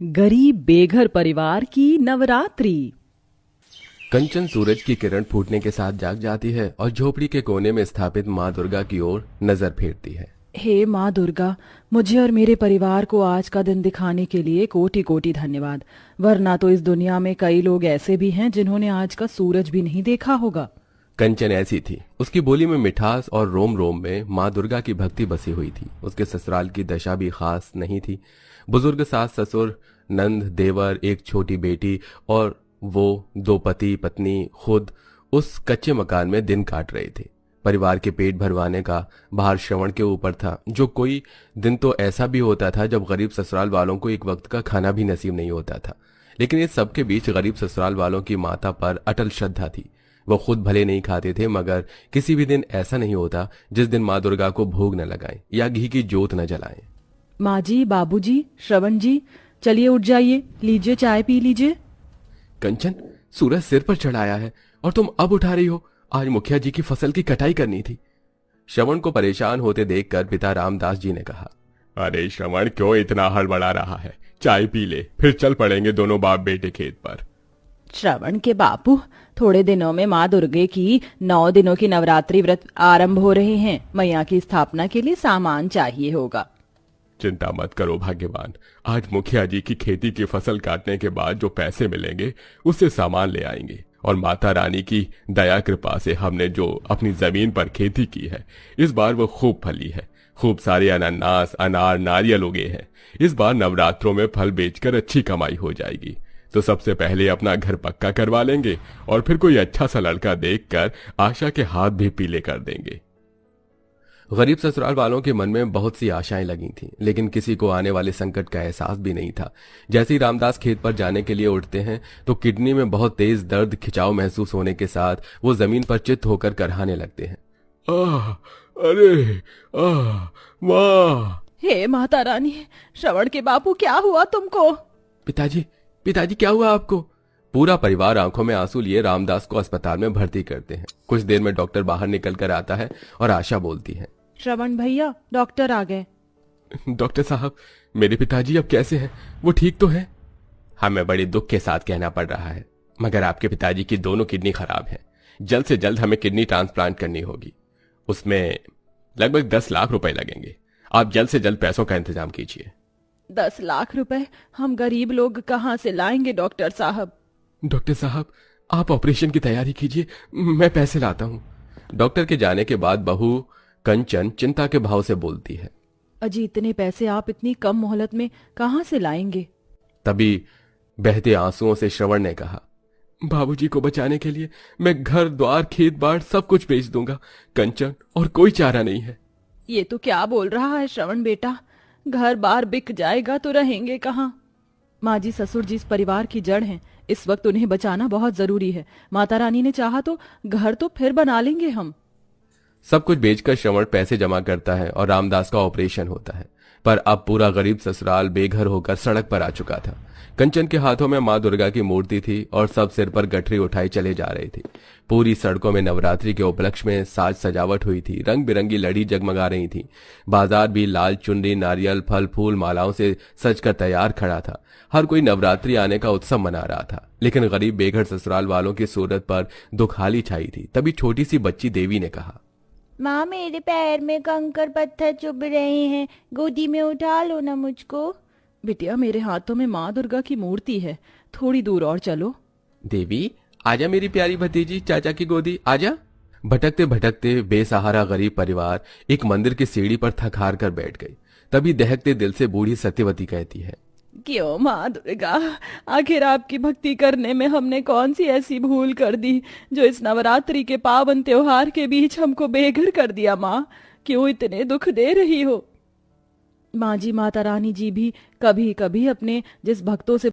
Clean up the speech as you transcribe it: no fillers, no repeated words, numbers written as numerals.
गरीब बेघर परिवार की नवरात्रि। कंचन सूरज की किरण फूटने के साथ जाग जाती है और झोपड़ी के कोने में स्थापित माँ दुर्गा की ओर नजर फेरती है। हे माँ दुर्गा, मुझे और मेरे परिवार को आज का दिन दिखाने के लिए कोटि कोटि धन्यवाद। वरना तो इस दुनिया में कई लोग ऐसे भी हैं जिन्होंने आज का सूरज भी नहीं देखा होगा। कंचन ऐसी थी, उसकी बोली में मिठास और रोम रोम में माँ दुर्गा की भक्ति बसी हुई थी। उसके ससुराल की दशा भी खास नहीं थी। बुजुर्ग सास ससुर, नंद, देवर, एक छोटी बेटी और वो दो पति पत्नी खुद उस कच्चे मकान में दिन काट रहे थे। परिवार के पेट भरवाने का भार श्रवण के ऊपर था। जो कोई दिन तो ऐसा भी होता था जब गरीब ससुराल वालों को एक वक्त का खाना भी नसीब नहीं होता था। लेकिन इस सबके बीच गरीब ससुराल वालों की माता पर अटल श्रद्धा थी। वो खुद भले नहीं खाते थे, मगर किसी भी दिन ऐसा नहीं होता जिस दिन माँ दुर्गा को भोग न लगाएं या घी की जोत न जलाएं। माँ जी, बाबूजी, श्रवण जी, चलिए उठ जाइए, लीजिए चाय पी लीजिए। कंचन, सूरज सिर पर चढ़ाया है और तुम अब उठा रही हो? आज मुखिया जी की फसल की कटाई करनी थी। श्रवण को परेशान होते देखकर पिता रामदास जी ने कहा, अरे श्रवण, क्यों इतना हड़बड़ा रहा है? चाय पी ले, फिर चल पड़ेंगे दोनों बाप बेटे खेत पर। श्रवण के बापू, थोड़े दिनों में माँ दुर्गे की 9 दिनों की नवरात्रि व्रत आरंभ हो रहे हैं। मैया की स्थापना के लिए सामान चाहिए होगा। चिंता मत करो भाग्यवान, आज मुखिया जी की खेती की फसल काटने के बाद जो पैसे मिलेंगे उससे सामान ले आएंगे। और माता रानी की दया कृपा से हमने जो अपनी जमीन पर खेती की है, इस बार वो खूब फली है। खूब सारे अनानास, अनार, नारियल उगे हैं। इस बार नवरात्रों में फल बेचकर अच्छी कमाई हो जाएगी। तो सबसे पहले अपना घर पक्का करवा लेंगे और फिर कोई अच्छा सा लड़का देखकर आशा के हाथ भी पीले कर देंगे। गरीब ससुराल वालों के मन में बहुत सी आशाएं लगी थीं, लेकिन किसी को आने वाले संकट का एहसास भी नहीं था। जैसे ही रामदास खेत पर जाने के लिए उठते हैं तो किडनी में बहुत तेज दर्द खिंचाव महसूस होने के साथ वो जमीन पर चित्त होकर करहाने लगते हैं। आह, अरे आह, माँ! हे माता रानी, श्रवण के बापू, क्या हुआ तुमको? पिताजी, पिताजी, क्या हुआ आपको? पूरा परिवार आंखों में आंसू लिए रामदास को अस्पताल में भर्ती करते हैं। कुछ देर में डॉक्टर बाहर निकल कर आता है और आशा बोलती है, श्रवण भैया, डॉक्टर आ गए। डॉक्टर साहब, मेरे पिताजी अब कैसे हैं? वो ठीक तो हैं? हमें बड़े दुख के साथ कहना पड़ रहा है, मगर आपके पिताजी की दोनों किडनी खराब हैं। जल्द से जल्द हमें किडनी ट्रांसप्लांट करनी होगी। उसमें लगभग 10 लाख रुपए लगेंगे। आप जल्द से जल्द पैसों का इंतजाम कीजिए। 10 लाख रुपए हम गरीब लोग कहाँ से लाएंगे डॉक्टर साहब? डॉक्टर साहब, आप ऑपरेशन की तैयारी कीजिए, मैं पैसे लाता हूँ। डॉक्टर के जाने के बाद बहू कंचन चिंता के भाव से बोलती है, अजी, इतने पैसे आप इतनी कम मोहलत में कहाँ से लाएंगे? तभी बहते आंसुओं से श्रवण ने कहा, बाबूजी को बचाने के लिए मैं घर द्वार खेत बाड़ सब कुछ बेच दूंगा कंचन, और कोई चारा नहीं है। ये तो क्या बोल रहा है श्रवण बेटा? घर बार बिक जाएगा तो रहेंगे कहाँ? माँ जी, ससुर जी इस परिवार की जड़ हैं। इस वक्त उन्हें बचाना बहुत जरूरी है। माता रानी ने चाहा तो घर तो फिर बना लेंगे हम। सब कुछ बेचकर श्रवण पैसे जमा करता है और रामदास का ऑपरेशन होता है। पर अब पूरा गरीब ससुराल बेघर होकर सड़क पर आ चुका था। कंचन के हाथों में माँ दुर्गा की मूर्ति थी और सब सिर पर गठरी उठाई चले जा रहे थे। पूरी सड़कों में नवरात्रि के उपलक्ष्य में साज सजावट हुई थी। रंग बिरंगी लड़ी जगमगा रही थी। बाजार भी लाल चुनरी, नारियल, फल फूल, मालाओं से सजकर तैयार खड़ा था। हर कोई नवरात्रि आने का उत्सव मना रहा था। लेकिन गरीब बेघर ससुराल वालों की सूरत पर दुखाली छाई थी। तभी छोटी सी बच्ची देवी ने कहा, माँ, मेरे पैर में कंकर पत्थर चुभ रहे हैं, गोदी में उठा लो ना मुझको। बिटिया, मेरे हाथों में माँ दुर्गा की मूर्ति है, थोड़ी दूर और चलो। देवी, आजा मेरी प्यारी भतीजी, चाचा की गोदी आजा। भटकते भटकते बेसहारा गरीब परिवार एक मंदिर की सीढ़ी पर थक हार कर बैठ गई। तभी दहकते दिल से बूढ़ी सत्यवती कहती है, क्यों माँ दुर्गा, आखिर आपकी भक्ति करने में हमने कौन सी ऐसी भूल कर दी जो इस नवरात्रि के पावन त्योहार के बीच हमको बेघर कर दिया? माँ, क्यों इतने दुख दे रही हो? माँ जी, माता रानी जी भी कभी कभी अपने जिस भक्तों से